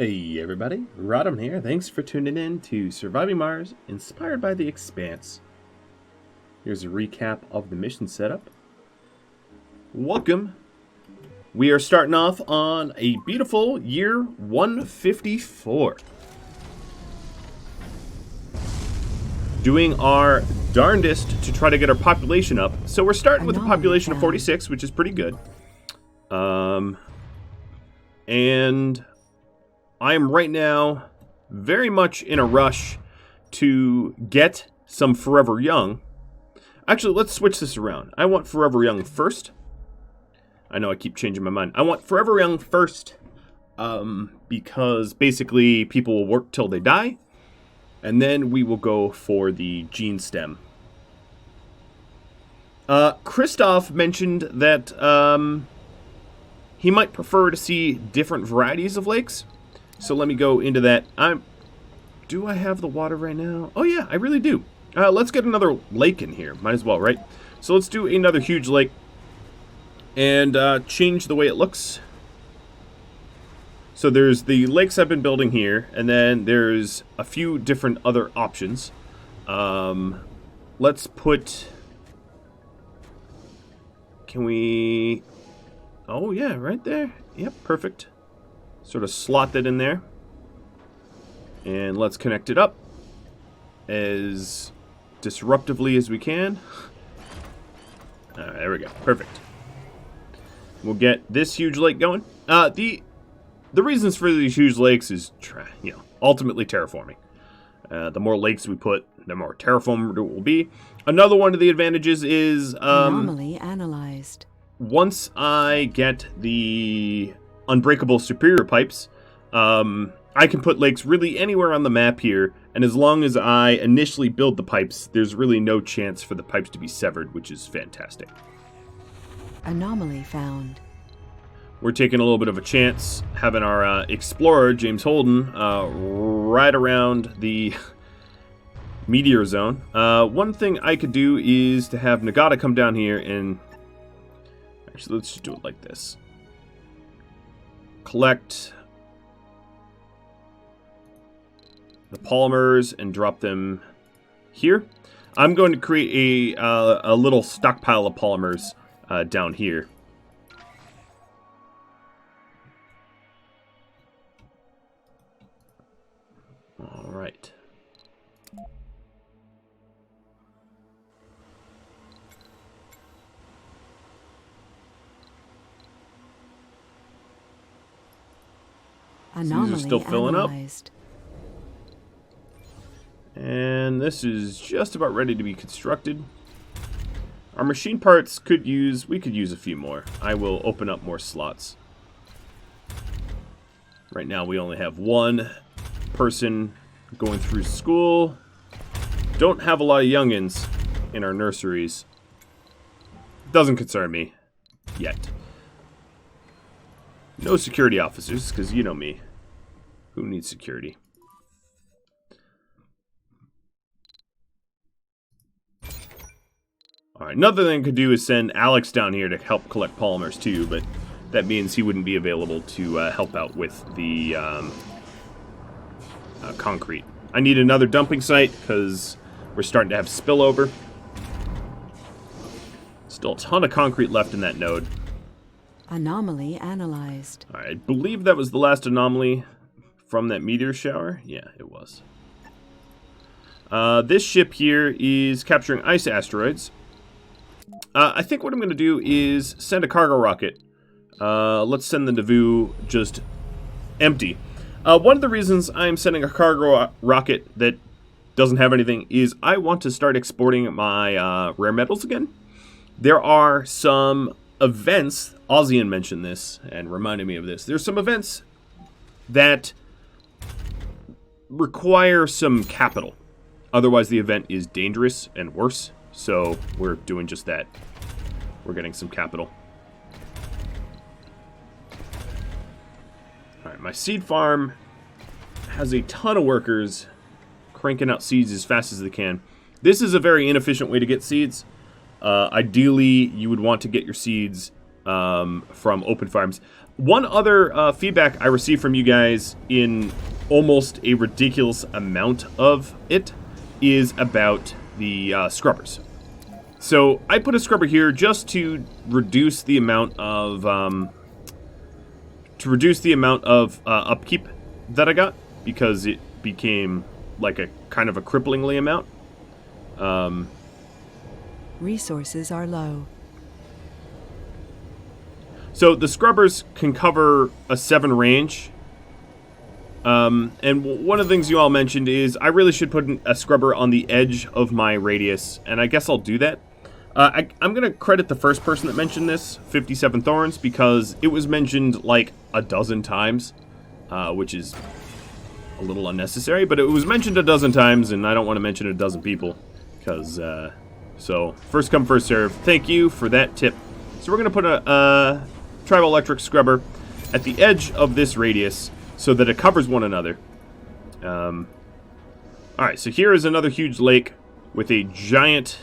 Hey everybody, Rhadamant here. Thanks for tuning in to Surviving Mars, inspired by the Expanse. Here's a recap of the mission setup. Welcome. We are starting off on a beautiful year 154. Doing our darndest to try to get our population up. So we're starting with a population of 46, which is pretty good. And I am right now very much in a rush to get some Forever Young. Actually, let's switch this around. I want Forever Young first. I know I keep changing my mind. I want Forever Young first because basically people will work till they die. And then we will go for the gene stem. Christoph mentioned that he might prefer to see different varieties of lakes. So let me go into that. Do I have the water right now? Oh yeah, I really do. Let's get another lake in here. Might as well, right? So let's do another huge lake. And change the way it looks. So there's the lakes I've been building here. And then there's a few different other options. Let's put... Can we... Oh yeah, right there. Yep, perfect. Sort of slot that in there. And let's connect it up as disruptively as we can. Alright, there we go. Perfect. We'll get this huge lake going. The reasons for these huge lakes is, ultimately terraforming. The more lakes we put, the more terraformed it will be. Another one of the advantages is... Anomaly analyzed. Once I get the unbreakable superior pipes, I can put lakes really anywhere on the map here, and as long as I initially build the pipes, there's really no chance for the pipes to be severed, which is fantastic. Anomaly found. We're taking a little bit of a chance having our explorer, James Holden, right around the meteor zone. One thing I could do is to have Nagata come down here and... Actually, let's just do it like this. Collect the polymers and drop them here. I'm going to create a little stockpile of polymers down here. All right. Anomaly These are still filling analyzed. Up. And this is just about ready to be constructed. Our machine parts we could use a few more. I will open up more slots. Right now we only have one person going through school. Don't have a lot of youngins in our nurseries. Doesn't concern me yet. No security officers, because you know me. Who needs security? Alright, another thing I could do is send Alex down here to help collect polymers too, but that means he wouldn't be available to help out with the concrete. I need another dumping site, because we're starting to have spillover. Still a ton of concrete left in that node. Anomaly analyzed. Alright, I believe that was the last anomaly from that meteor shower. Yeah, it was. This ship here is capturing ice asteroids. I think what I'm going to do is send a cargo rocket. Let's send the Nauvoo just empty. One of the reasons I'm sending a cargo rocket that doesn't have anything is I want to start exporting my rare metals again. There are some events, Ozian mentioned this and reminded me of this. There's some events that require some capital. Otherwise the event is dangerous and worse. So we're doing just that. We're getting some capital. Alright, my seed farm has a ton of workers cranking out seeds as fast as they can. This is a very inefficient way to get seeds. Ideally, you would want to get your seeds from open farms. One other feedback I received from you guys in almost a ridiculous amount of it is about the scrubbers. So I put a scrubber here just to reduce the amount of upkeep that I got, because it became like a kind of a cripplingly amount. Resources are low. So the scrubbers can cover a 7 range. And one of the things you all mentioned is I really should put a scrubber on the edge of my radius, and I guess I'll do that. I'm going to credit the first person that mentioned this, 57 Thorns, because it was mentioned like a dozen times, which is a little unnecessary, but it was mentioned a dozen times, and I don't want to mention a dozen people, because, so, first come, first serve. Thank you for that tip. So we're going to put a Tribal Electric Scrubber at the edge of this radius so that it covers one another. Alright, so here is another huge lake with a giant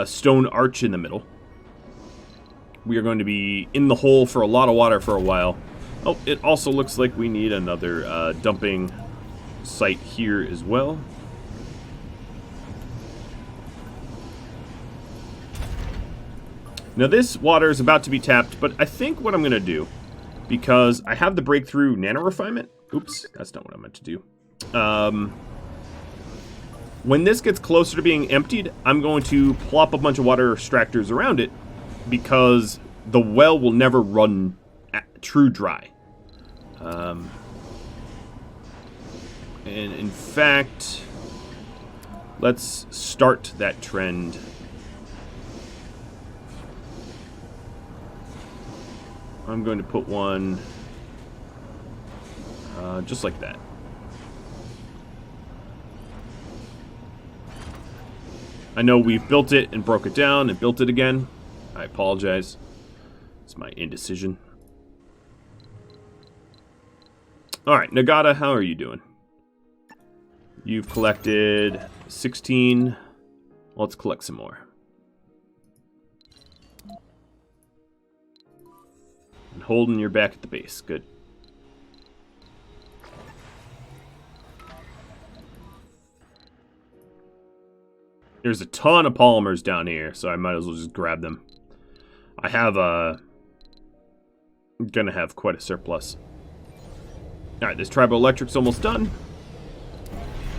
stone arch in the middle. We are going to be in the hole for a lot of water for a while. Oh, it also looks like we need another dumping site here as well. Now this water is about to be tapped, but I think what I'm going to do, because I have the breakthrough nano refinement. Oops, that's not what I meant to do. When this gets closer to being emptied, I'm going to plop a bunch of water extractors around it, because the well will never run true dry. And in fact, let's start that trend. I'm going to put one just like that. I know we've built it and broke it down and built it again. I apologize. It's my indecision. Alright, Nagata, how are you doing? You've collected 16. Let's collect some more. And holding your back at the base. Good. There's a ton of polymers down here, so I might as well just grab them. I have I'm gonna have quite a surplus. Alright, this Tribal Electric's almost done.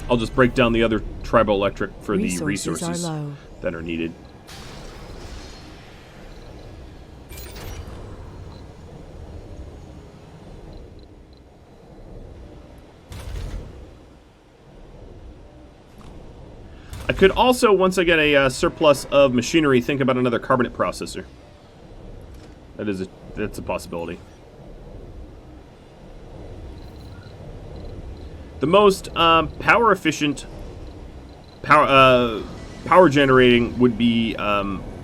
I'll just break down the other Tribal Electric for the resources that are needed. I could also, once I get a surplus of machinery, think about another carbonate processor. That's a possibility. The most power efficient power generating would be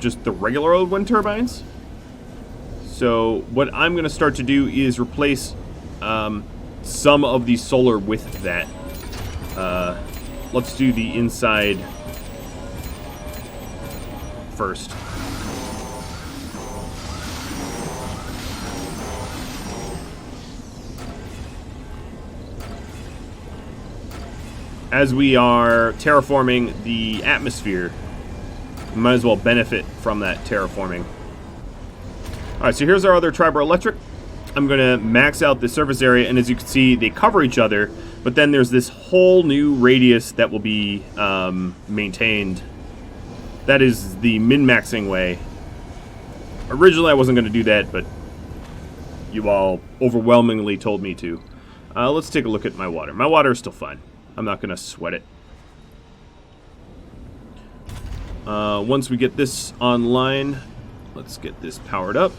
just the regular old wind turbines. So what I'm going to start to do is replace some of the solar with that. Let's do the inside first. As we are terraforming the atmosphere, we might as well benefit from that terraforming. Alright, so here's our other Tribal Electric. I'm going to max out the surface area, and as you can see, they cover each other, but then there's this whole new radius that will be maintained. That is the min-maxing way. Originally, I wasn't going to do that, but you all overwhelmingly told me to. Let's take a look at my water. My water is still fine. I'm not going to sweat it. Once we get this online, let's get this powered up.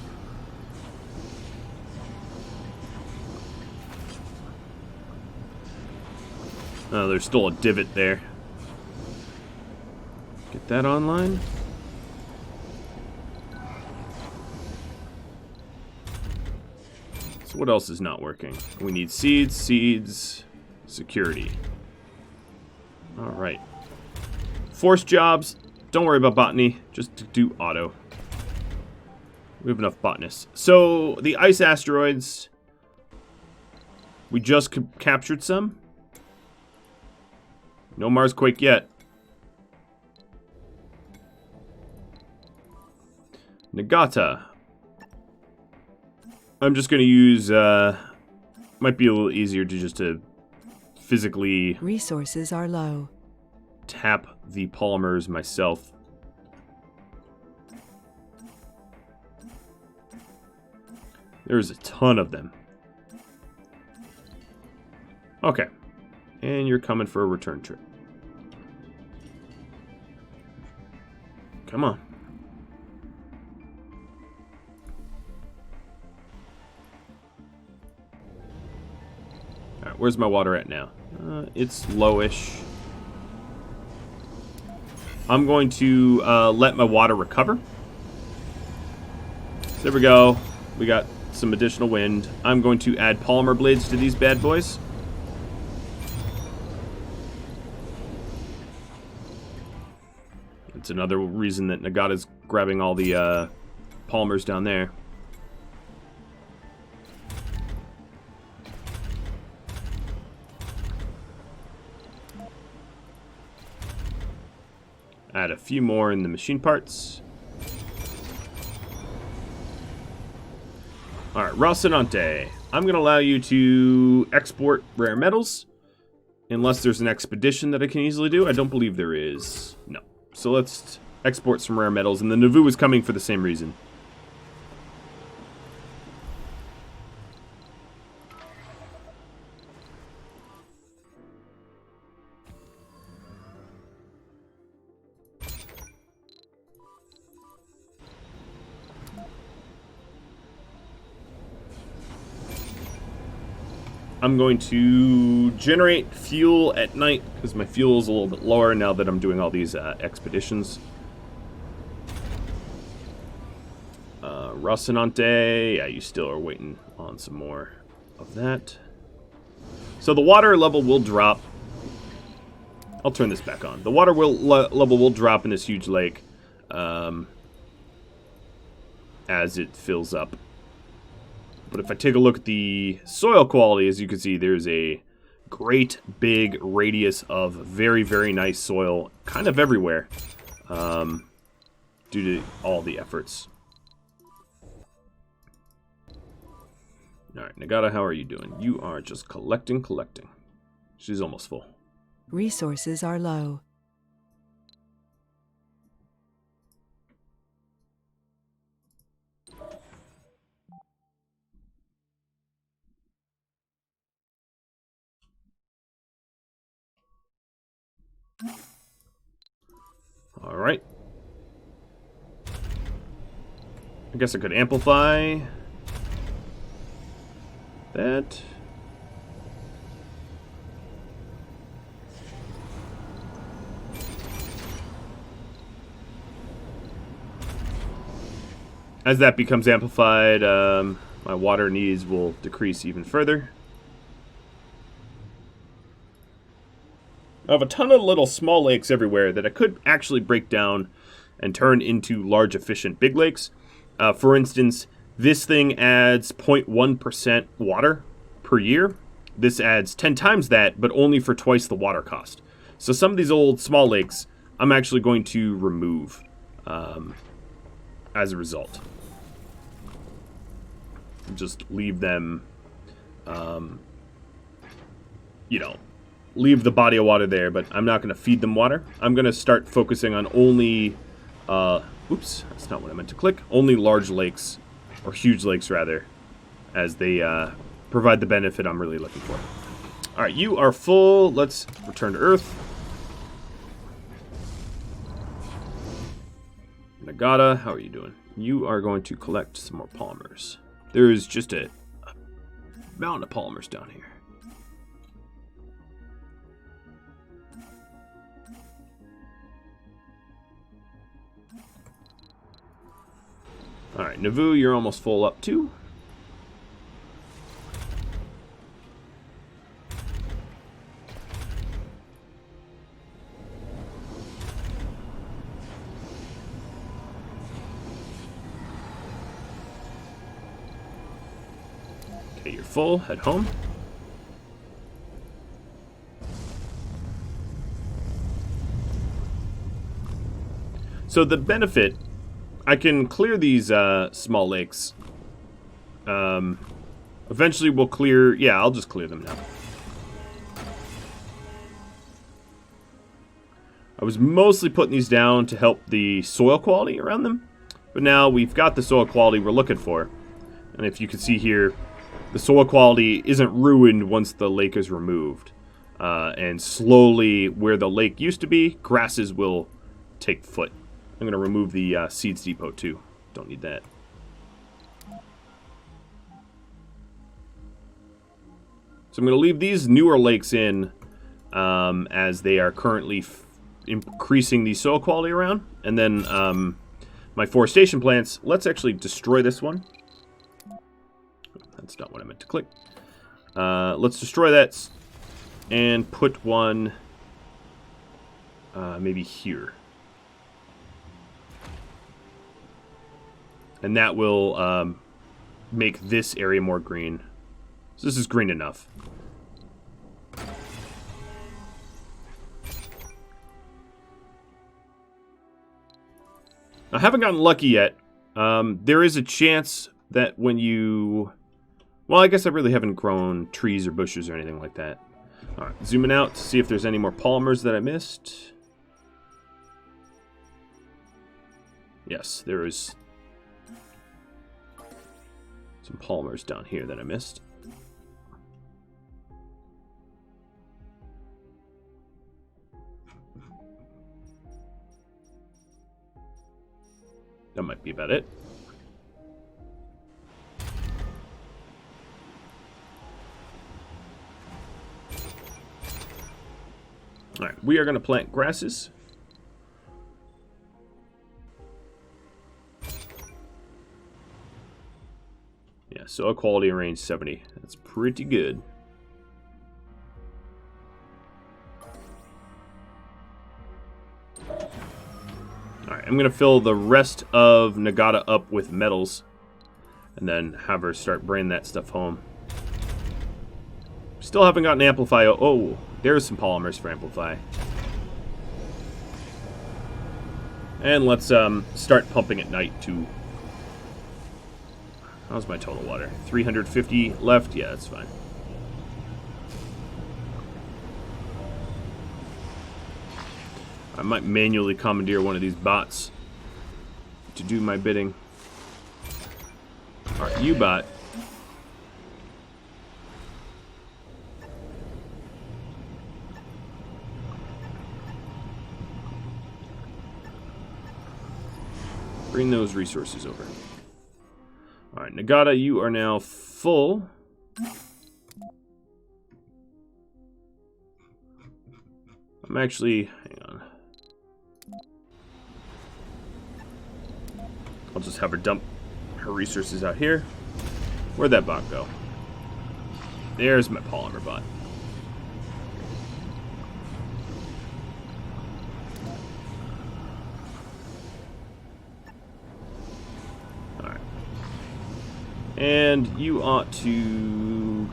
Oh, there's still a divot there. Get that online. So what else is not working? We need seeds, security. Alright. Force jobs. Don't worry about botany. Just do auto. We have enough botanists. So, the ice asteroids... We just captured some. No Mars Quake yet. Nagata. I'm just going to use... might be a little easier to just physically... Resources are low. Tap the polymers myself. There's a ton of them. Okay. And you're coming for a return trip. Come on. Alright, where's my water at now? It's lowish. I'm going to let my water recover. So there we go. We got some additional wind. I'm going to add polymer blades to these bad boys. It's another reason that Nagata's grabbing all the polymers down there. Add a few more in the machine parts. Alright, Rhadamant. I'm going to allow you to export rare metals. Unless there's an expedition that I can easily do. I don't believe there is. No. So let's export some rare metals. And the Nauvoo is coming for the same reason. I'm going to generate fuel at night because my fuel is a little bit lower now that I'm doing all these expeditions. Rocinante, yeah, you still are waiting on some more of that. So the water level will drop. I'll turn this back on. The water level will drop in this huge lake as it fills up. But if I take a look at the soil quality, as you can see, there's a great big radius of very, very nice soil kind of everywhere due to all the efforts. Alright, Nagata, how are you doing? You are just collecting. She's almost full. Resources are low. Alright. I guess I could amplify that. As that becomes amplified, my water needs will decrease even further. I have a ton of little small lakes everywhere that I could actually break down and turn into large, efficient big lakes. For instance, this thing adds 0.1% water per year. This adds 10 times that, but only for twice the water cost. So some of these old small lakes, I'm actually going to remove as a result. Just leave them, leave the body of water there, but I'm not going to feed them water. I'm going to start focusing on only, oops, that's not what I meant to click, only large lakes, or huge lakes rather, as they provide the benefit I'm really looking for. Alright, you are full. Let's return to Earth. Nagata, how are you doing? You are going to collect some more polymers. There is just a mountain of polymers down here. Alright, Nauvoo, you're almost full up too. Okay, you're full. Head home. So the benefit, I can clear these small lakes. Eventually we'll clear... Yeah, I'll just clear them now. I was mostly putting these down to help the soil quality around them. But now we've got the soil quality we're looking for. And if you can see here, the soil quality isn't ruined once the lake is removed. And slowly, where the lake used to be, grasses will take foot. I'm going to remove the seeds depot too. Don't need that. So I'm going to leave these newer lakes in as they are currently increasing the soil quality around. And then my forestation plants, let's actually destroy this one. That's not what I meant to click. Let's destroy that and put one maybe here. And that will make this area more green. So this is green enough. I haven't gotten lucky yet. There is a chance that when you... Well, I guess I really haven't grown trees or bushes or anything like that. Alright, zooming out to see if there's any more polymers that I missed. Yes, there is some polymers down here that I missed. That might be about it. Alright, we are going to plant grasses. Yeah, soil quality range 70. That's pretty good. Alright, I'm going to fill the rest of Nagata up with metals. And then have her start bringing that stuff home. Still haven't gotten Amplify. Oh, there's some polymers for Amplify. And let's start pumping at night too. How's my total water? 350 left? Yeah, that's fine. I might manually commandeer one of these bots to do my bidding. Alright, you bot. Bring those resources over. Alright, Nagata, you are now full. I'm actually... Hang on. I'll just have her dump her resources out here. Where'd that bot go? There's my polymer bot. Alright. And you ought to...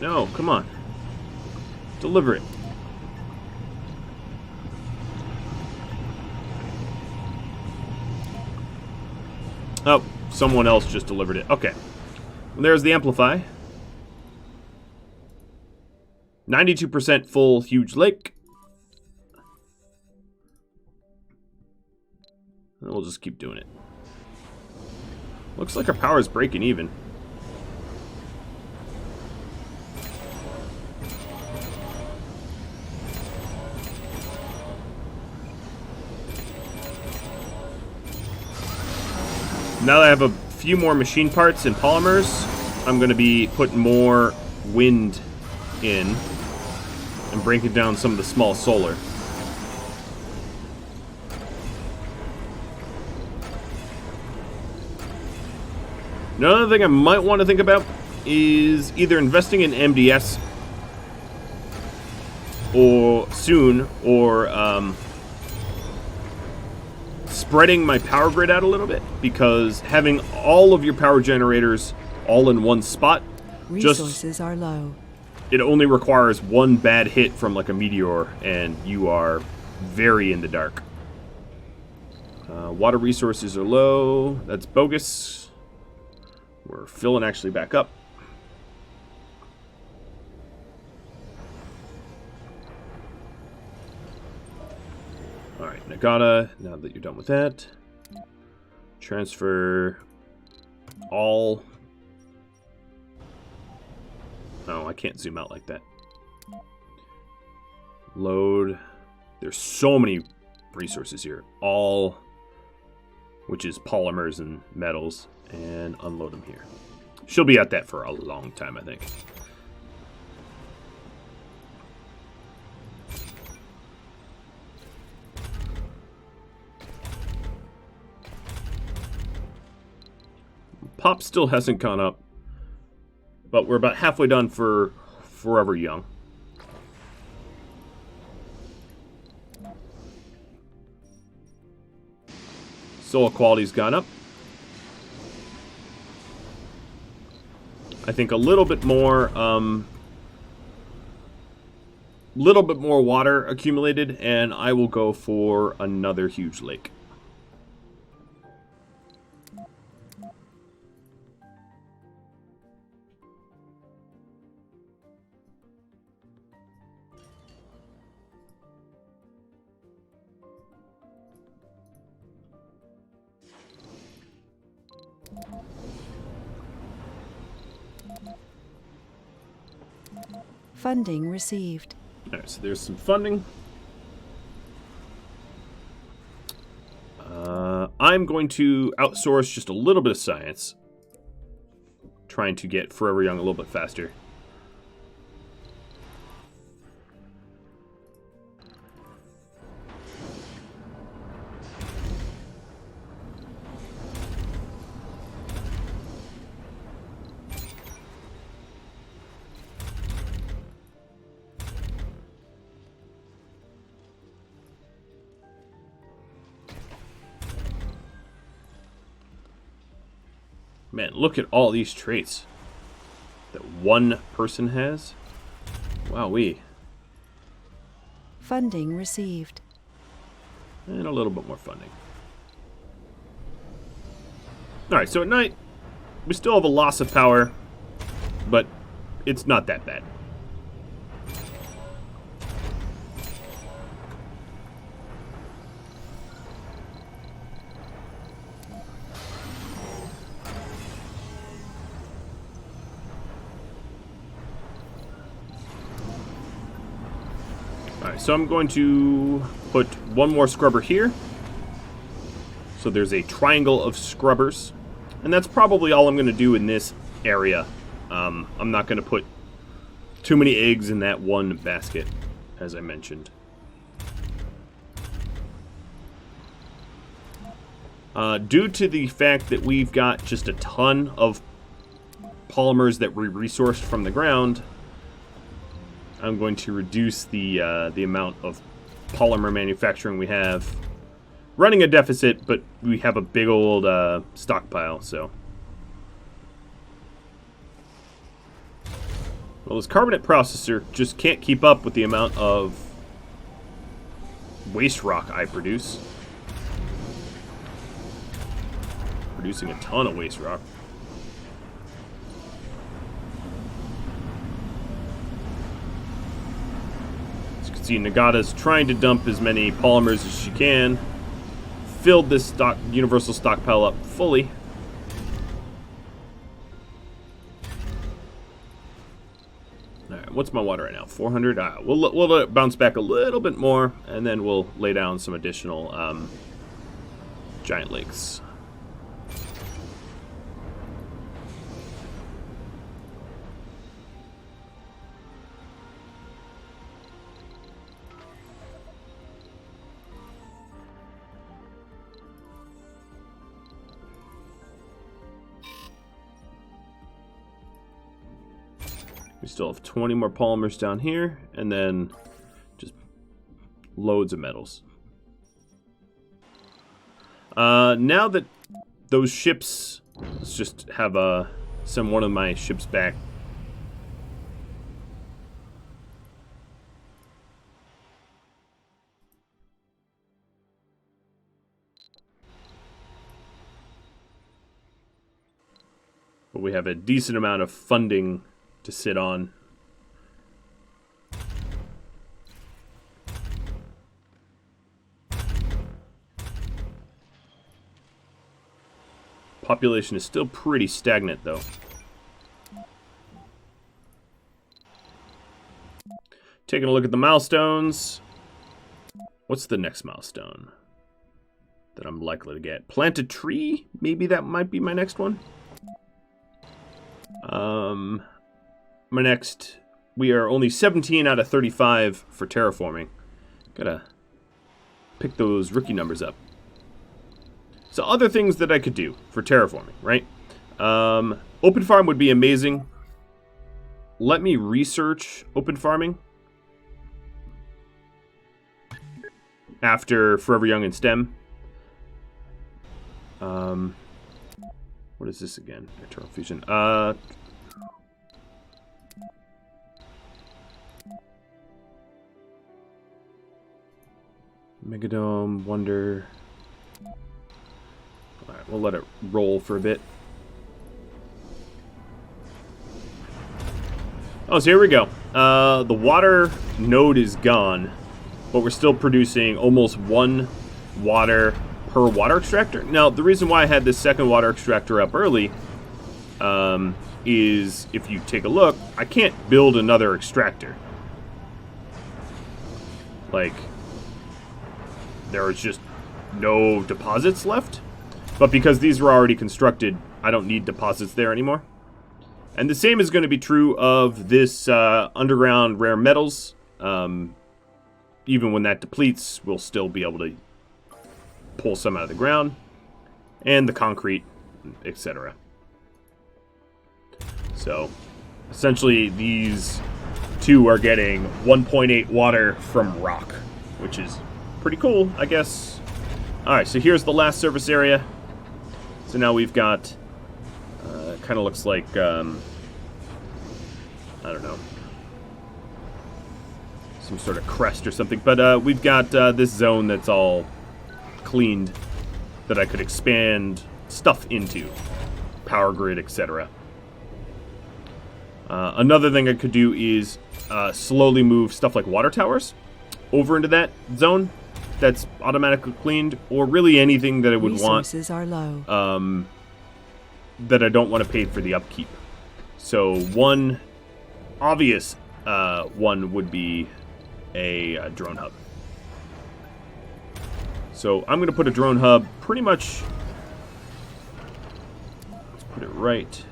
No, come on. Deliver it. Oh, someone else just delivered it. Okay. Well, there's the Amplify. 92% full huge lake. And we'll just keep doing it. Looks like our power is breaking even. Now that I have a few more machine parts and polymers, I'm going to be putting more wind in and breaking down some of the small solar. Another thing I might want to think about is either investing in MDS or soon, or spreading my power grid out a little bit, because having all of your power generators all in one spot, Resources are low. it only requires one bad hit from like a meteor, and you are very in the dark. Water resources are low. That's bogus. We're filling actually back up. Alright, Nagata, now that you're done with that, transfer all... Oh, I can't zoom out like that. Load. There's so many resources here. All, which is polymers and metals, and unload them here. She'll be at that for a long time, I think. Pop still hasn't gone up, but we're about halfway done for Forever Young. Soil quality's gone up. I think a little bit more water accumulated, and I will go for another huge lake. Funding received. Alright, so there's some funding. I'm going to outsource just a little bit of science. Trying to get Forever Young a little bit faster. Man, look at all these traits that one person has. Wowee. Funding received. And a little bit more funding. Alright, so at night, we still have a loss of power, but it's not that bad. Alright, so I'm going to put one more scrubber here. So there's a triangle of scrubbers. And that's probably all I'm going to do in this area. I'm not going to put too many eggs in that one basket, as I mentioned. Due to the fact that we've got just a ton of polymers that we resourced from the ground, I'm going to reduce the amount of polymer manufacturing we have. Running a deficit, but we have a big old stockpile, so. Well, this carbonate processor just can't keep up with the amount of waste rock I produce. Producing a ton of waste rock. As you can see, Nagata's trying to dump as many polymers as she can. Filled this universal stockpile up fully. Alright, what's my water right now? 400? We'll let it bounce back a little bit more, and then we'll lay down some additional giant lakes. We still have 20 more polymers down here, and then just loads of metals. Now that those ships... Let's just have send one of my ships back. But we have a decent amount of funding to sit on. Population is still pretty stagnant, though. Taking a look at the milestones. What's the next milestone that I'm likely to get? Plant a tree? Maybe that might be my next one. My next... We are only 17 out of 35 for terraforming. Gotta pick those rookie numbers up. So other things that I could do for terraforming, right? Open farm would be amazing. Let me research open farming after Forever Young and STEM. What is this again? Eternal Fusion. Megadome, Wonder. Alright, we'll let it roll for a bit. Oh, so here we go. The water node is gone, but we're still producing almost 1 water per water extractor. Now, the reason why I had this second water extractor up early is, if you take a look, I can't build another extractor. Like, there is just no deposits left. But because these were already constructed, I don't need deposits there anymore. And the same is going to be true of this underground rare metals. Even when that depletes, we'll still be able to pull some out of the ground. And the concrete, etc. So, essentially, these two are getting 1.8 water from rock, which is pretty cool, I guess. Alright, so here's the last surface area. So now we've got, kind of looks like, I don't know, some sort of crest or something. But we've got this zone that's all cleaned that I could expand stuff into, power grid, etc. Another thing I could do is slowly move stuff like water towers over into that zone that's automatically cleaned, or really anything that I would Resources are low. That I don't want to pay for the upkeep. So one obvious one would be a drone hub. So I'm going to put a drone hub pretty much... Let's put it right...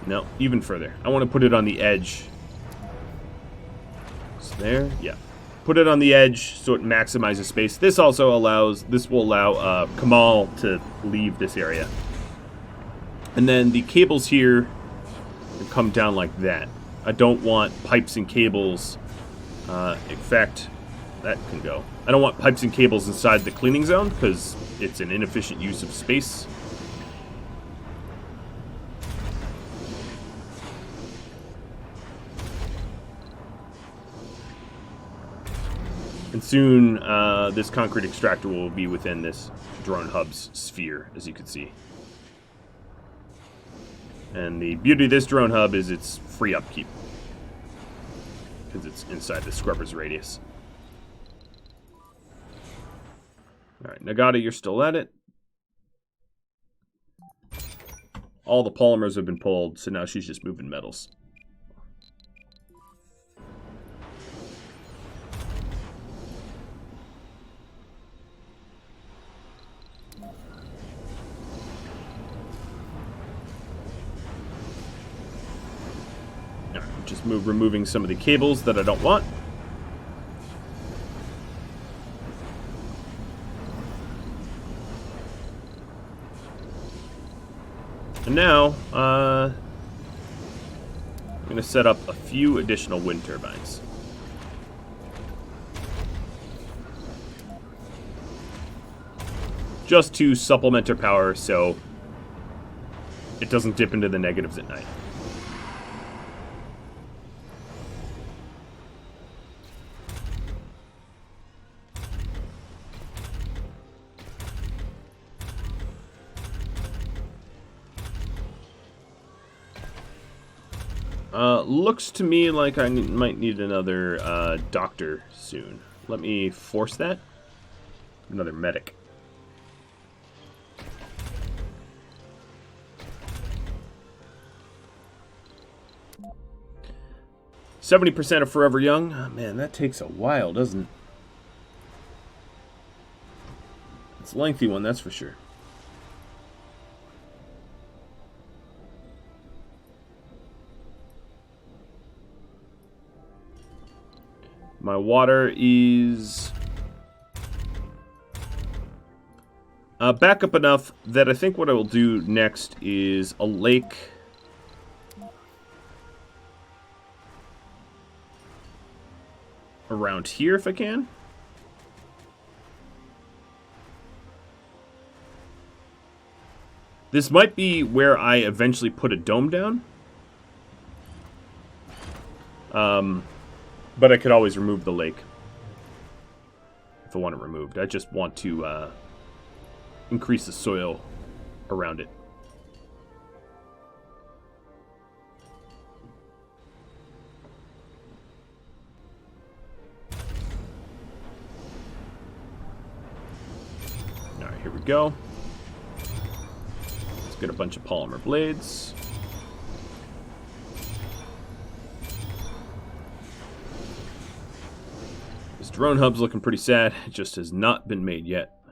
No, even further. I want to put it on the edge. So there, yeah. Put it on the edge so it maximizes space. This also allows, this will allow Kamal to leave this area. And then the cables here come down like that. I don't want pipes and cables. In fact, that can go. I don't want pipes and cables inside the cleaning zone because it's an inefficient use of space. And soon, this concrete extractor will be within this drone hub's sphere, as you can see. And the beauty of this drone hub is it's free upkeep, because it's inside the scrubber's radius. Alright, Nagata, you're still at it. All the polymers have been pulled, so now she's just moving metals. Just removing some of the cables that I don't want. And now, I'm going to set up a few additional wind turbines. just to supplement our power so it doesn't dip into the negatives at night. Looks to me like I might need another doctor soon. Let me force that. Another medic. %70% of Forever Young. Oh, man, that takes a while, doesn't it? It's a lengthy one, that's for sure. My water is back up enough that I think what I will do next is a lake. Around here, if I can. This might be where I eventually put a dome down. But I could always remove the lake if I want it removed. I just want to increase the soil around it. All right, here we go. Let's get a bunch of polymer blades. Drone hub's looking pretty sad. It just has not been made yet.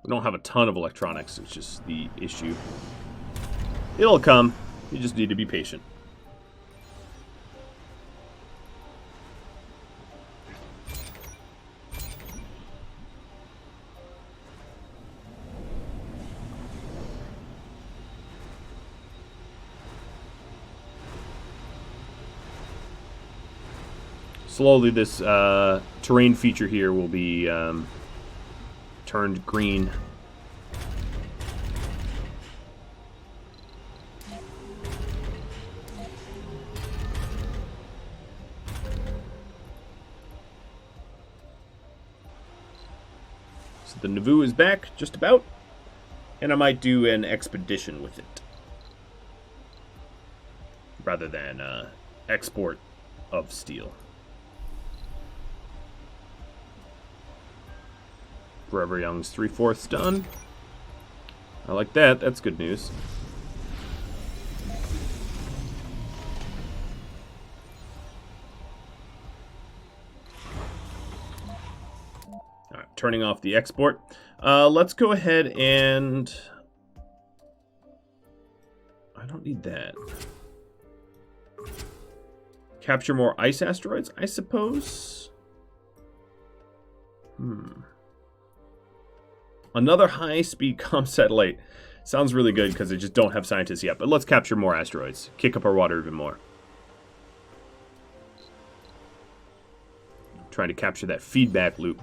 We don't have a ton of electronics. It's just the issue. It'll come. You just need to be patient. Slowly, this terrain feature here will be turned green. So the Nauvoo is back, just about. And I might do an expedition with it. Rather than export of steel. Forever Young's 3/4 done. I like that. That's good news. Alright, turning off the export. Let's go ahead and... I don't need that. Capture more ice asteroids, I suppose? Another high-speed comm satellite. Sounds really good because they just don't have scientists yet. But let's capture more asteroids. Kick up our water even more. Trying to capture that feedback loop.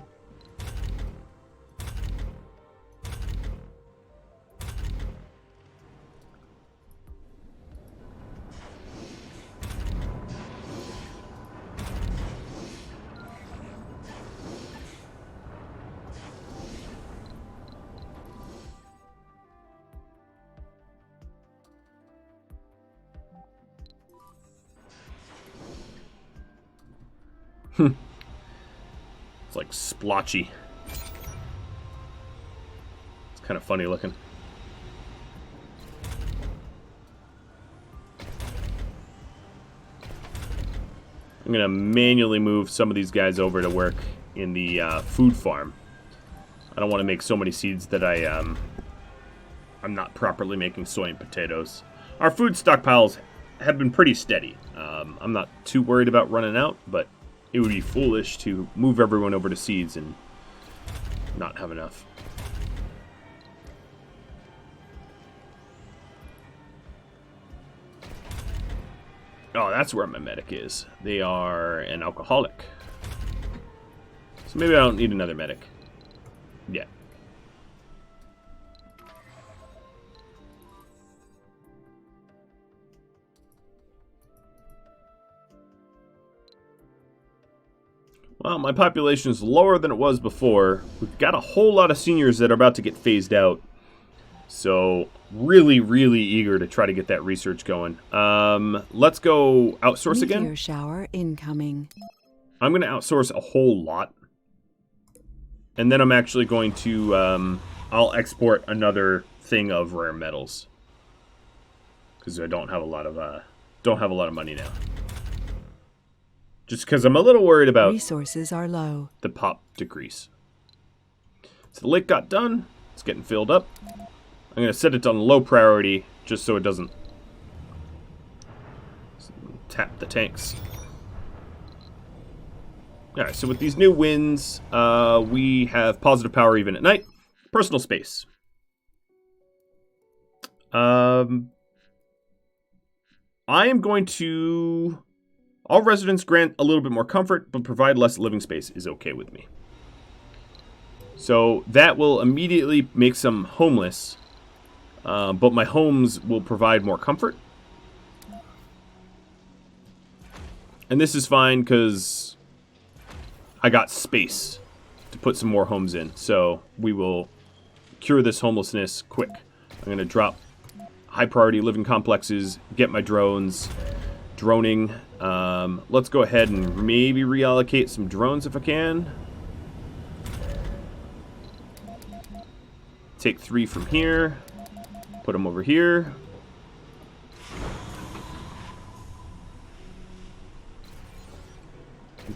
It's like splotchy. It's kind of funny looking. I'm going to manually move some of these guys over to work in the food farm. I don't want to make so many seeds that I'm not properly making soy and potatoes. Our food stockpiles have been pretty steady. I'm not too worried about running out, but it would be foolish to move everyone over to seeds and not have enough. Oh, that's where my medic is. They are an alcoholic. So maybe I don't need another medic. Yeah. Well, my population is lower than it was before. We've got a whole lot of seniors that are about to get phased out. So, really, really eager to try to get that research going. Let's go outsource again. Meteor shower incoming. I'm going to outsource a whole lot. And then I'm actually going to, I'll export another thing of rare metals. Because I don't have a lot of money now. Just because I'm a little worried about Resources are low. the pop decrease. So the lake got done. It's getting filled up. I'm going to set it on low priority just so it doesn't tap the tanks. Alright, so with these new wins, we have positive power even at night. Personal space. I am going to... All residents grant a little bit more comfort, but provide less living space is okay with me. So that will immediately make some homeless, but my homes will provide more comfort. And this is fine because I got space to put some more homes in. So we will cure this homelessness quick. I'm going to drop high priority living complexes, get my drones droning. Let's go ahead and maybe reallocate some drones if I can. Take 3 from here. Put them over here.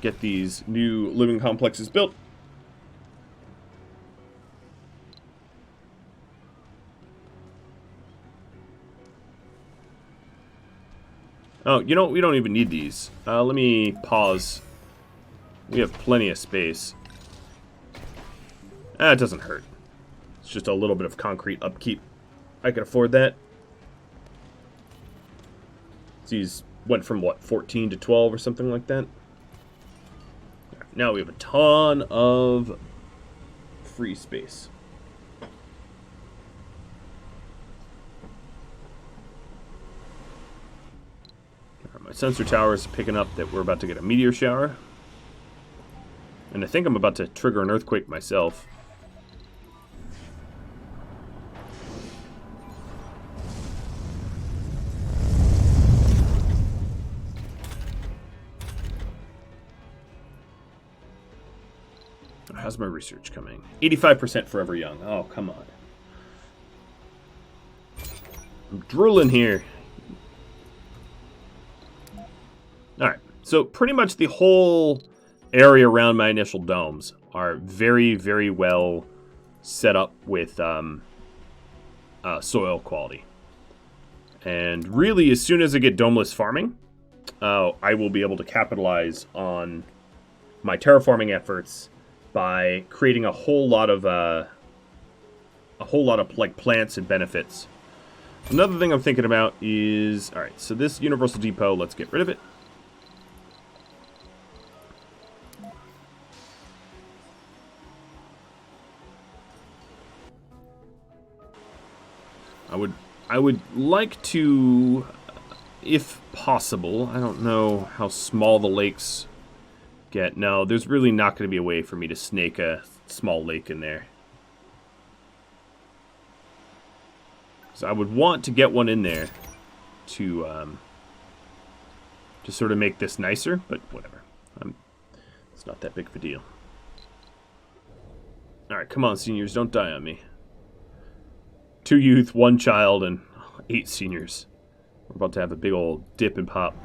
Get these new living complexes built. Oh, you know, we don't even need these. Let me pause. We have plenty of space. It doesn't hurt. It's just a little bit of concrete upkeep. I can afford that. These went from, what, 14 to 12 or something like that? Now we have a ton of free space. My sensor tower is picking up that we're about to get a meteor shower. And I think I'm about to trigger an earthquake myself. How's my research coming? 85% forever young. Oh, come on. I'm drooling here. Alright, so pretty much the whole area around my initial domes are very, very well set up with soil quality. And really, as soon as I get domeless farming, I will be able to capitalize on my terraforming efforts by creating a whole lot of like plants and benefits. Another thing I'm thinking about is, all right, so this universal depot, let's get rid of it. I would like to, if possible, I don't know how small the lakes get. No, there's really not going to be a way for me to snake a small lake in there. So I would want to get one in there to sort of make this nicer, but whatever. It's not that big of a deal. Alright, come on, seniors, don't die on me. 2 youth, 1 child, and 8 seniors. We're about to have a big old dip and pop.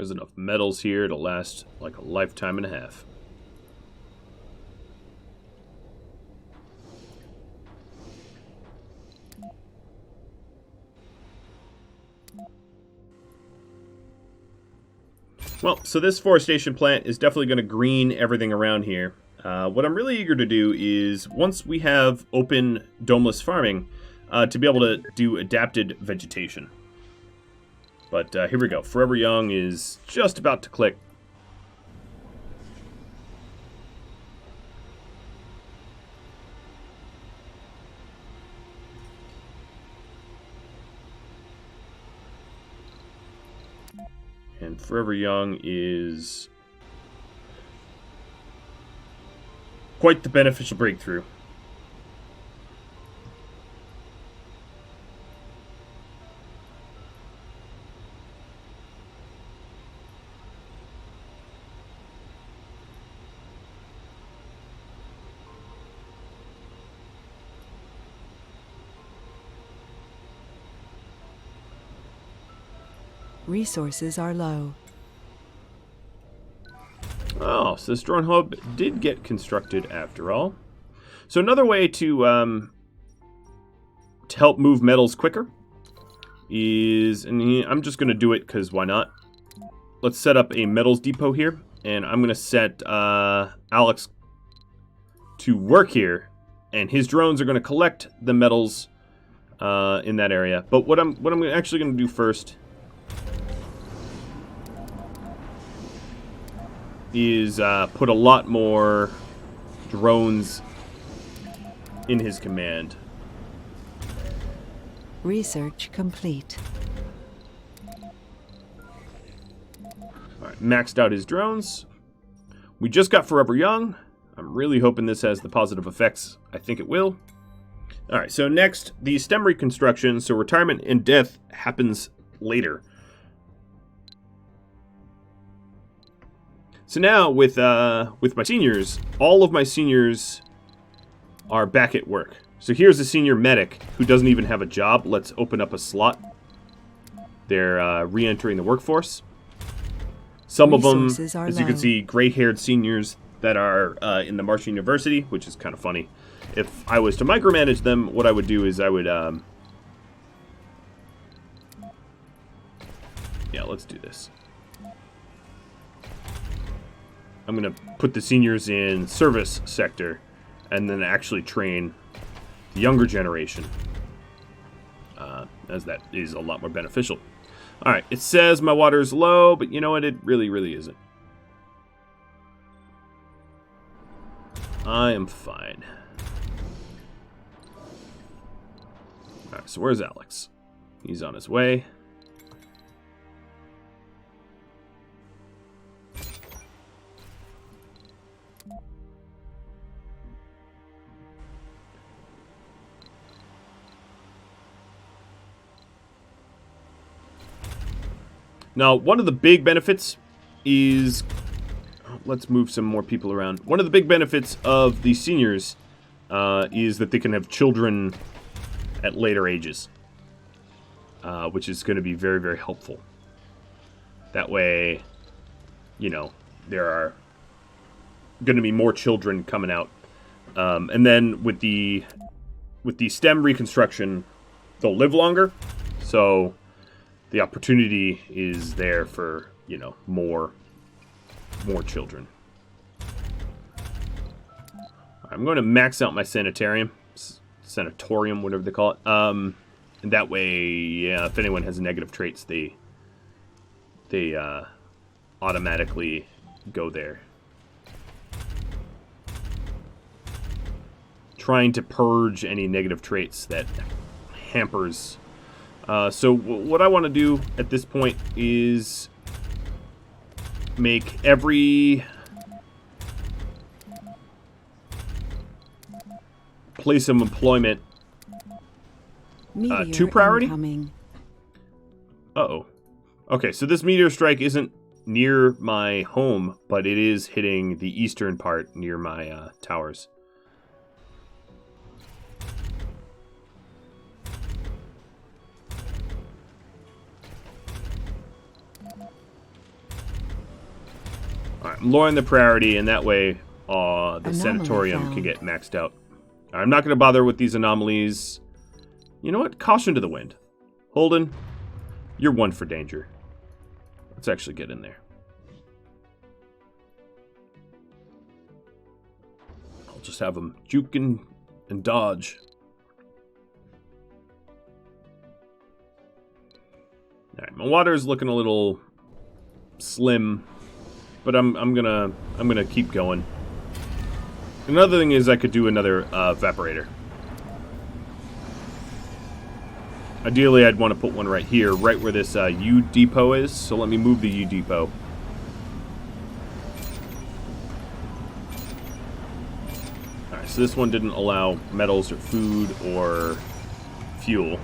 There's enough metals here to last like a lifetime and a half. Well, so this forestation plant is definitely going to green everything around here. What I'm really eager to do is, once we have open domeless farming, to be able to do adapted vegetation. But here we go. Forever Young is just about to click. And Forever Young is quite the beneficial breakthrough. Resources are low. Oh, so this drone hub did get constructed after all. So another way to help move metals quicker is, and I'm just going to do it because why not? Let's set up a metals depot here, and I'm going to set Alex to work here, and his drones are going to collect the metals in that area. But what I'm actually going to do first is put a lot more drones in his command. Research complete. Alright, maxed out his drones. We just got Forever Young. I'm really hoping this has the positive effects. I think it will. Alright, so next, the STEM reconstruction. So retirement and death happens later. So now, with my seniors, all of my seniors are back at work. So here's a senior medic who doesn't even have a job. Let's open up a slot. They're re-entering the workforce. Some of them, as you can see, gray-haired seniors that are in the Martian University, which is kind of funny. If I was to micromanage them, what I would do is I would... yeah, let's do this. I'm going to put the seniors in service sector and then actually train the younger generation, as that is a lot more beneficial. Alright, it says my water is low, but you know what? It really, really isn't. I am fine. Alright, so where's Alex? He's on his way. Now, one of the big benefits is... let's move some more people around. One of the big benefits of the seniors is that they can have children at later ages. Which is going to be very, very helpful. That way, you know, there are going to be more children coming out. And then with the STEM reconstruction, they'll live longer. So... the opportunity is there for, you know, more children. I'm going to max out my sanatorium, whatever they call it. And that way, yeah, if anyone has negative traits, they automatically go there. Trying to purge any negative traits that hampers. So what I want to do at this point is make every place of employment 2 priority. Uh-oh. Okay, so this meteor strike isn't near my home, but it is hitting the eastern part near my towers. I'm lowering the priority, and that way the Anomaly sanatorium found. can get maxed out. I'm not going to bother with these anomalies. You know what? Caution to the wind. Holden, you're one for danger. Let's actually get in there. I'll just have them juke and dodge. All right, my water is looking a little slim, but I'm gonna keep going. Another thing is I could do another evaporator. Ideally, I'd want to put one right here, right where this U depot is. So let me move the U depot. All right, so this one didn't allow metals or food or fuel.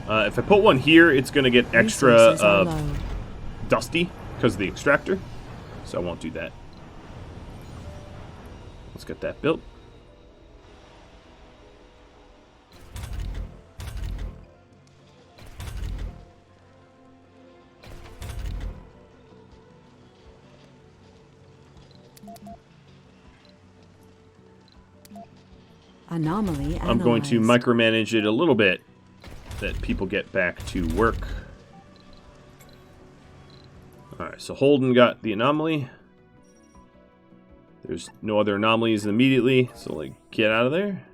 If I put one here, it's going to get extra Resources are low. dusty because of the extractor. So I won't do that. Let's get that built. Anomaly I'm going to analyzed. micromanage it a little bit, that people get back to work. Alright, so Holden got the anomaly. There's no other anomalies immediately, so like, get out of there.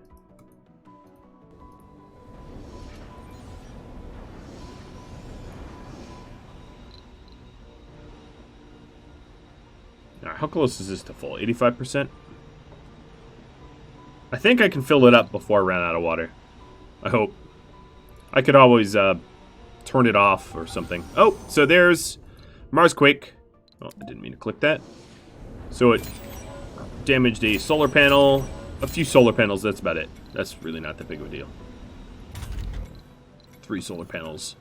Alright, how close is this to full? 85%? I think I can fill it up before I run out of water. I hope. I could always turn it off or something. Oh, so there's Mars Quake. Oh, I didn't mean to click that. So it damaged a solar panel, a few solar panels, that's about it. That's really not that big of a deal. 3 solar panels.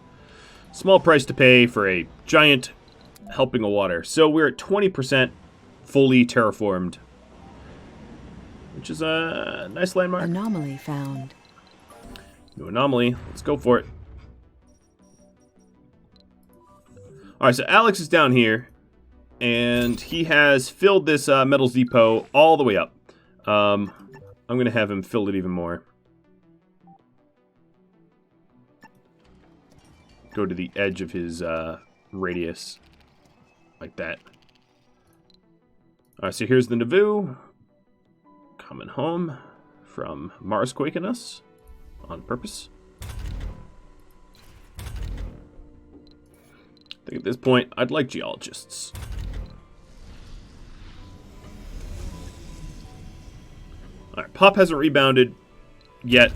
Small price to pay for a giant helping of water. So we're at 20% fully terraformed, which is a nice landmark. Anomaly found. New anomaly. Let's go for it. Alright, so Alex is down here, and he has filled this metals depot all the way up. I'm going to have him fill it even more. Go to the edge of his radius. Like that. Alright, so here's the Nauvoo. Coming home from Mars quaking us. On purpose. I think at this point, I'd like geologists. Alright, Pop hasn't rebounded yet.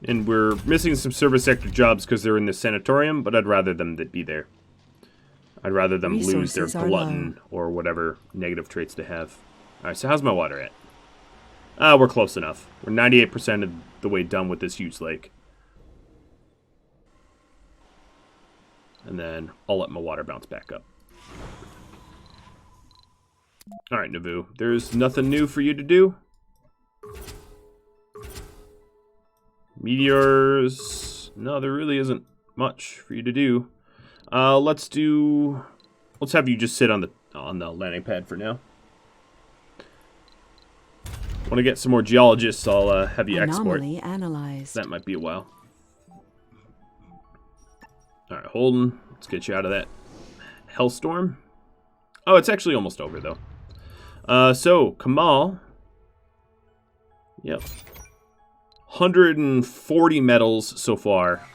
And we're missing some service sector jobs because they're in the sanatorium, but I'd rather them be there. I'd rather them lose their Resources are glutton low. or whatever negative traits they have. Alright, so how's my water at? We're close enough. We're 98% of the way done with this huge lake. And then I'll let my water bounce back up. Alright, Nauvoo. There's nothing new for you to do? Meteors. No, there really isn't much for you to do. Let's have you just sit on the landing pad for now. Want to get some more geologists, I'll have you export. Anomaly analyzed. That might be a while. Alright, Holden. Let's get you out of that hellstorm. Oh, it's actually almost over, though. So, Kamal. Yep. 140 metals so far.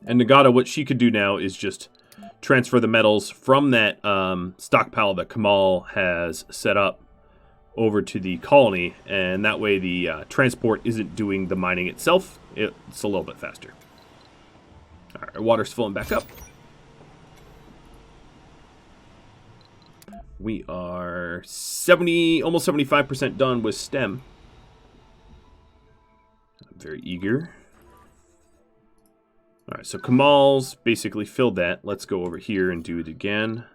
And Nagata, what she could do now is just transfer the metals from that stockpile that Kamal has set up over to the colony, and that way the transport isn't doing the mining itself. It's a little bit faster. All right, our water's filling back up. We are 70, almost 75% done with STEM. I'm very eager. All right, so Kamal's basically filled that. Let's go over here and do it again.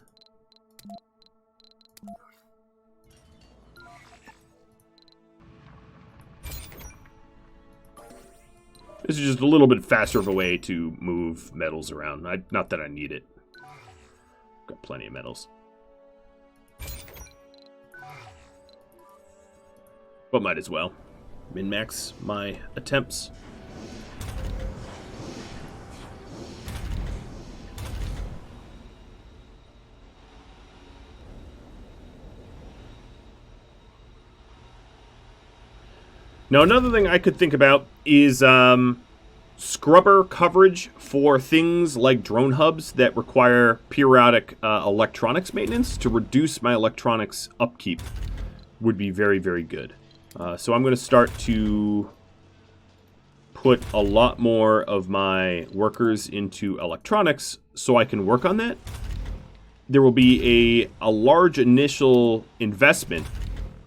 This is just a little bit faster of a way to move metals around. Not that I need it. Got plenty of metals. But might as well. Min-max my attempts. Now, another thing I could think about is scrubber coverage for things like drone hubs that require periodic electronics maintenance to reduce my electronics upkeep would be very, very good. So I'm going to start to put a lot more of my workers into electronics so I can work on that. There will be a large initial investment,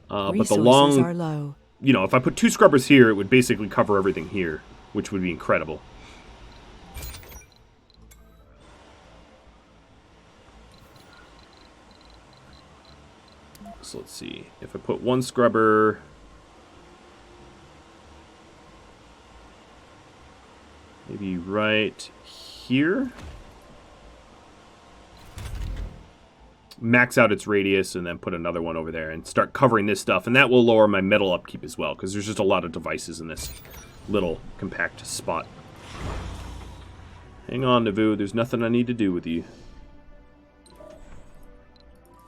but the long... are low. You know, if I put 2 scrubbers here, it would basically cover everything here, which would be incredible. So let's see. If I put 1 scrubber... maybe right here. Max out its radius and then put another one over there and start covering this stuff. And that will lower my metal upkeep as well, because there's just a lot of devices in this little compact spot. Hang on, Navu. There's nothing I need to do with you.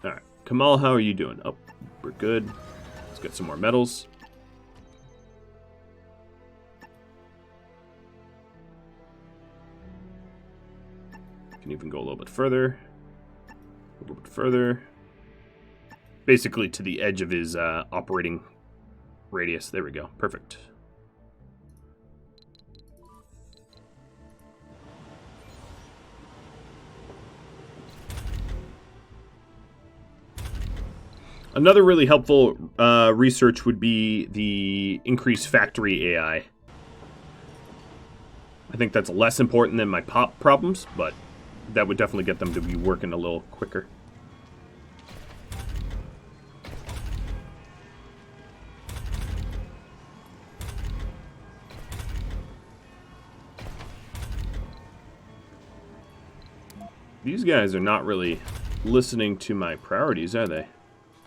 Alright. Kamal, how are you doing? Oh, we're good. Let's get some more metals. Can even go a little bit further. A little bit further. Basically to the edge of his operating radius. There we go. Perfect. Another really helpful research would be the increased factory AI. I think that's less important than my pop problems, but that would definitely get them to be working a little quicker. These guys are not really listening to my priorities, are they?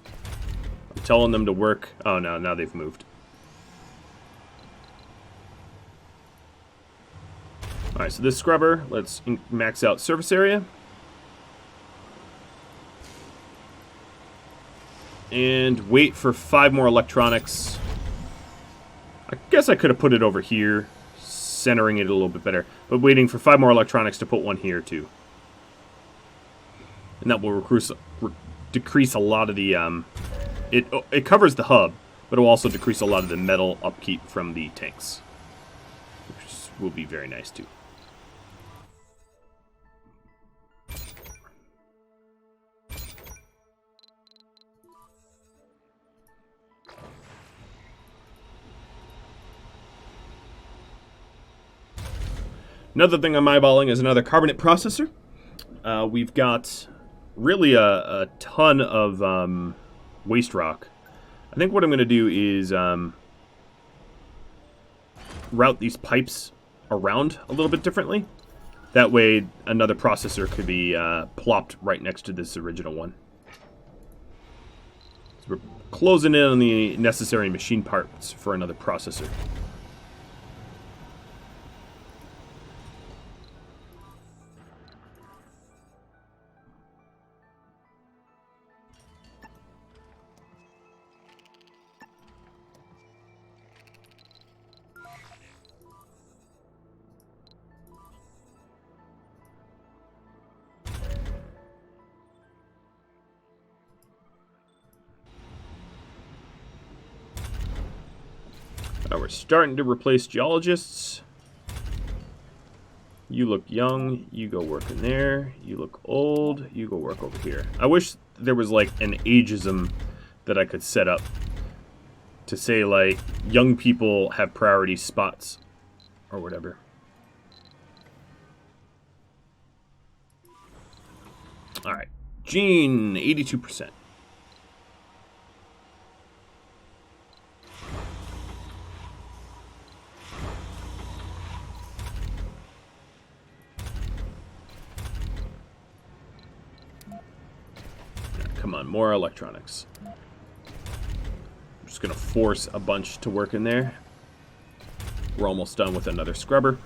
I'm telling them to work. Oh, no, now they've moved. Alright, so this scrubber, let's max out surface area. And wait for 5 more electronics. I guess I could have put it over here, centering it a little bit better. But waiting for 5 more electronics to put one here, too. And that will decrease a lot of the... It covers the hub, but it will also decrease a lot of the metal upkeep from the tanks. Which will be very nice, too. Another thing I'm eyeballing is another carbonate processor. We've got really a ton of waste rock. I think what I'm going to do is route these pipes around a little bit differently. That way another processor could be plopped right next to this original one. So we're closing in on the necessary machine parts for another processor. We're starting to replace geologists. You look young, you go work in there. You look old, you go work over here. I wish there was like an ageism that I could set up to say like young people have priority spots or whatever. All right, Gene, 82%. Come on, more electronics. I'm just gonna force a bunch to work in there. We're almost done with another scrubber.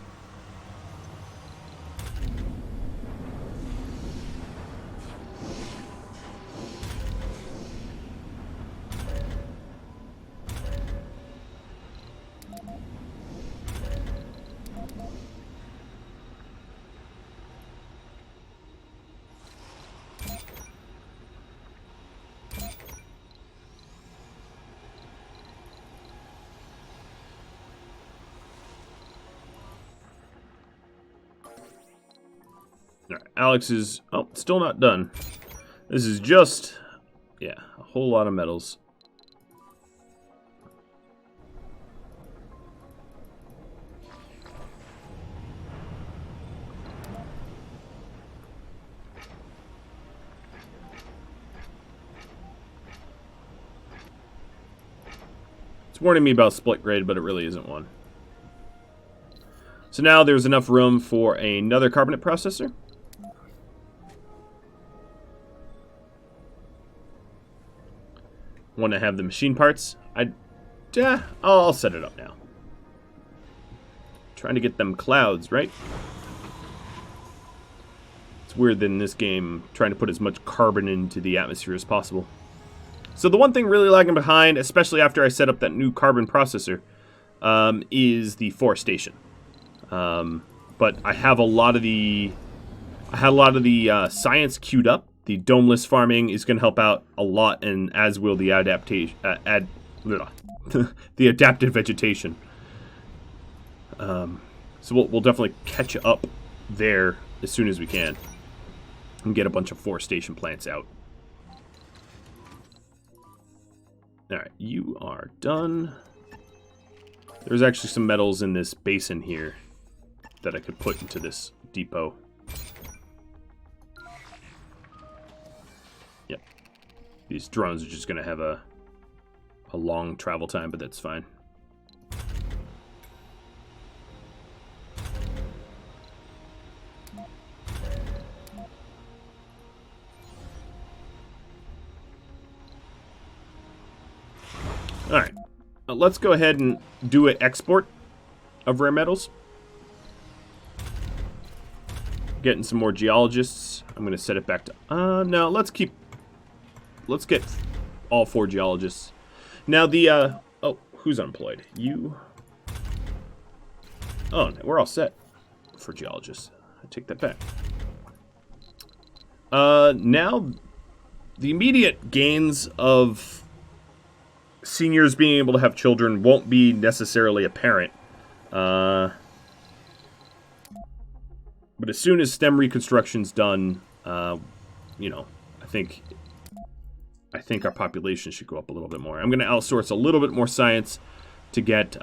Alright, Alex is... Oh, still not done. This is just... Yeah, a whole lot of metals. It's warning me about split grade, but it really isn't one. So now there's enough room for another carbonate processor. Want to have the machine parts? I'll set it up now. Trying to get them clouds, right? It's weird that in this game, trying to put as much carbon into the atmosphere as possible. So the one thing really lagging behind, especially after I set up that new carbon processor, is the forestation. But I have a lot of the science queued up. The domeless farming is going to help out a lot, and as will the adaptation, the adaptive vegetation. So we'll definitely catch up there as soon as we can and get a bunch of forestation plants out. All right, you are done. There's actually some metals in this basin here that I could put into this depot. Yep. These drones are just going to have a long travel time, but that's fine. Alright, let's go ahead and do an export of rare metals. Getting some more geologists. I'm going to set it back to... no, let's get all 4 geologists. Now the, oh, who's unemployed? You... Oh, no, we're all set for geologists. I take that back. Now, the immediate gains of seniors being able to have children won't be necessarily apparent. But as soon as STEM reconstruction's done, you know, I think our population should go up a little bit more. I'm going to outsource a little bit more science to get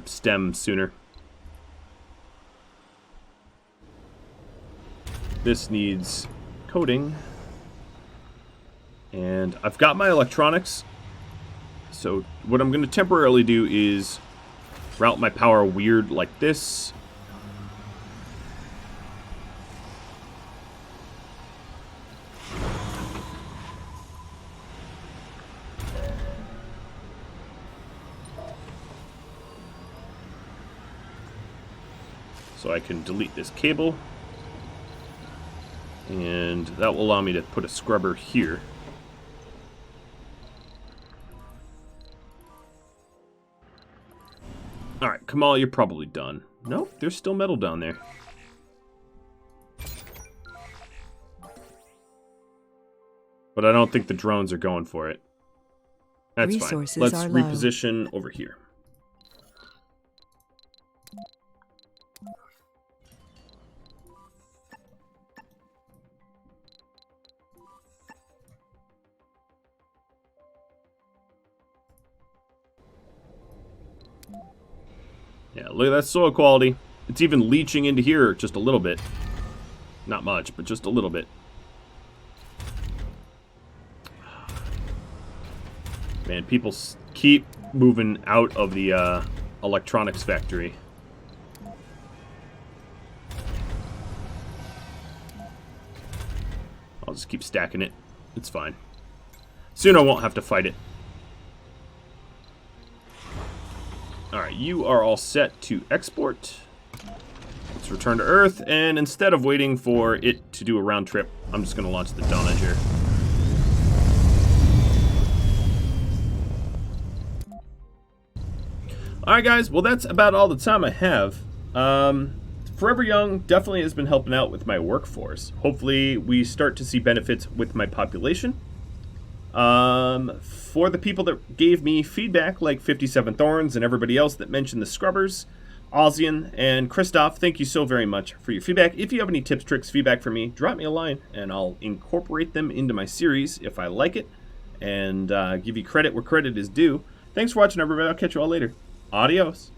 STEM sooner. This needs coding. And I've got my electronics. So what I'm going to temporarily do is route my power weird like this. So I can delete this cable. And that will allow me to put a scrubber here. Alright, Kamal, you're probably done. Nope, there's still metal down there. But I don't think the drones are going for it. That's Resources fine. Let's are low. reposition over here. Yeah, look at that soil quality. It's even leaching into here just a little bit. Not much, but just a little bit. Man, people keep moving out of the electronics factory. I'll just keep stacking it. It's fine. Soon I won't have to fight it. Alright, you are all set to export. Let's return to Earth, and instead of waiting for it to do a round trip, I'm just going to launch the Donager. Alright guys, well that's about all the time I have. Forever Young definitely has been helping out with my workforce. Hopefully we start to see benefits with my population. For the people that gave me feedback, like 57 Thorns and everybody else that mentioned the Scrubbers, Ozian and Christoph, thank you so very much for your feedback. If you have any tips, tricks, feedback for me, drop me a line and I'll incorporate them into my series if I like it, and give you credit where credit is due. Thanks for watching, everybody. I'll catch you all later. Adios.